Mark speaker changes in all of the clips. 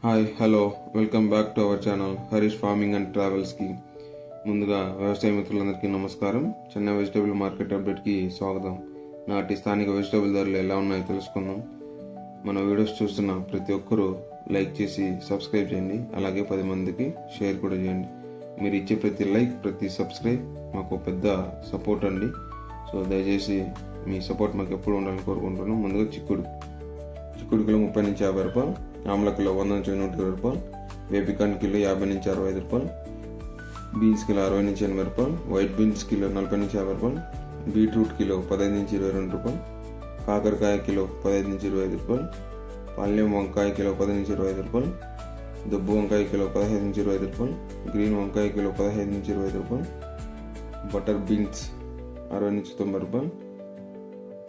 Speaker 1: Hi hello welcome back to our channel Harish farming and ట్రావెల్స్కి. ముందుగా వ్యవసాయ మిత్రులందరికీ నమస్కారం. చెన్నై వెజిటబుల్ మార్కెట్ అప్డేట్కి స్వాగతం. నాటి స్థానిక వెజిటబుల్ ధరలు ఎలా ఉన్నాయో తెలుసుకుందాం. మన వీడియోస్ చూస్తున్న ప్రతి ఒక్కరూ లైక్ చేసి సబ్స్క్రైబ్ చేయండి. అలాగే 10 మందికి షేర్ కూడా చేయండి. మీరు ఇచ్చే ప్రతి లైక్, ప్రతి సబ్స్క్రైబ్ మాకు పెద్ద సపోర్ట్ అండి. సో దయచేసి మీ సపోర్ట్ మాకు ఎప్పుడు ఉండాలని కోరుకుంటున్నాం. ముందుగా చిక్కుడు కిలో 30 నుంచి 50 రూపాయలు, ఆమ్ల కిలో 100 నుంచి 120 రూపాయలు, వేపికాన్ కిలో 50 నుంచి 65 రూపాయలు, బీన్స్ కిలో 60 నుంచి 80 రూపాయలు, వైట్ బీన్స్ కిలో 40 నుంచి 50 రూపాయలు, బీట్రూట్ కిలో 15 నుంచి 22 రూపాయలు, కాకరకాయ కిలో 15 నుంచి 25 రూపాయలు, పాల్యం వంకాయ కిలో 10 నుంచి 25 రూపాయలు, దుబ్బు వంకాయ కిలో 15 నుంచి 25 రూపాయలు, గ్రీన్ వంకాయ కిలో 15 నుంచి 25 రూపాయలు, బటర్ బీన్స్ 60 నుంచి 90 రూపాయలు,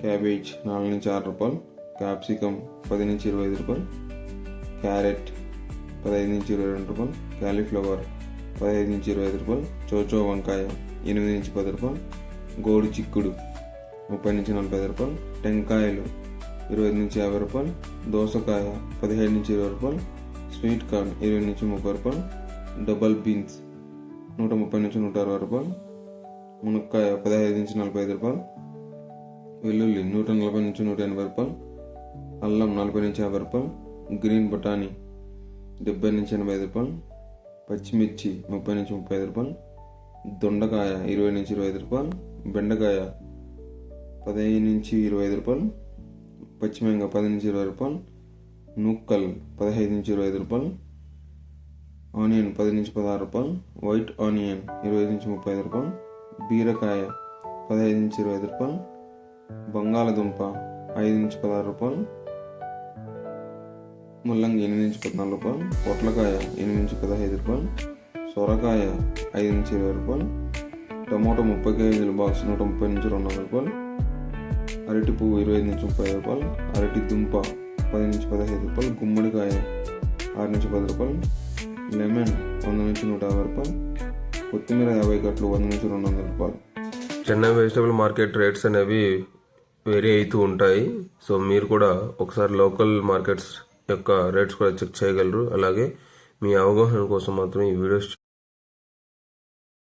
Speaker 1: క్యాబేజ్ 4 నుంచి 6 రూపాయలు, క్యాప్సికమ్ 10 నుంచి 25 రూపాయలు, క్యారెట్ 15 నుంచి 22 రూపాయలు, క్యాలీఫ్లవర్ 15 నుంచి 25 రూపాయలు, చోచో వంకాయ 8 నుంచి 10 రూపాయలు, గోడు చిక్కుడు 30 నుంచి 45 రూపాయలు, టెంకాయలు 20 నుంచి 50 రూపాయలు, దోసకాయ 17 నుంచి 20 రూపాయలు, స్వీట్ కార్న్ 20 నుంచి 30 రూపాయలు, డబల్ బీన్స్ 130 నుంచి 160 రూపాయలు, మునక్కాయ 15 నుంచి 45 రూపాయలు, వెల్లుల్లి 140 నుంచి 180 రూపాయలు, అల్లం 40 నుంచి 50 రూపాయలు, గ్రీన్ బఠానీ 70 నుంచి 85 రూపాయలు, పచ్చిమిర్చి 30 నుంచి 35 రూపాయలు, దొండకాయ 20 నుంచి 25 రూపాయలు, బెండకాయ 15 నుంచి 25 రూపాయలు, పచ్చిమిరపకాయ 10 నుంచి 20 రూపాయలు, నూక్కల్ 15 నుంచి 25 రూపాయలు, ఆనియన్ 10 నుంచి 16 రూపాయలు, వైట్ ఆనియన్ 20 నుంచి 35 రూపాయలు, బీరకాయ 15 నుంచి 25 రూపాయలు, బంగాళదుంప 5 నుంచి 16 రూపాయలు, ముల్లంగి 8 నుంచి 14 రూపాయలు, పొట్లకాయ 8 నుంచి 15 రూపాయలు, సొరకాయ 5 నుంచి 20 రూపాయలు, టమాటో 30 కేజీల బాక్స్ 130 నుంచి 200 రూపాయలు, అరటి పువ్వు 20 నుంచి 35 రూపాయలు, అరటి దుంప 10 నుంచి 15 రూపాయలు, గుమ్మడికాయ 6 నుంచి 10 రూపాయలు, లెమన్ 100 నుంచి 150 రూపాయలు, కొత్తిమీర 50 కట్లు 100 నుంచి 200 రూపాయలు.
Speaker 2: చెన్నై వెజిటబుల్ మార్కెట్ రేట్స్ అనేవి వేరీ అవుతూ ఉంటాయి. సో మీరు కూడా ఒకసారి లోకల్ మార్కెట్స్ యొక్క రేట్స్ కూడా చెక్ చేయగలరు. అలాగే మీ అవగాహన కోసం మాత్రం ఈ వీడియోస్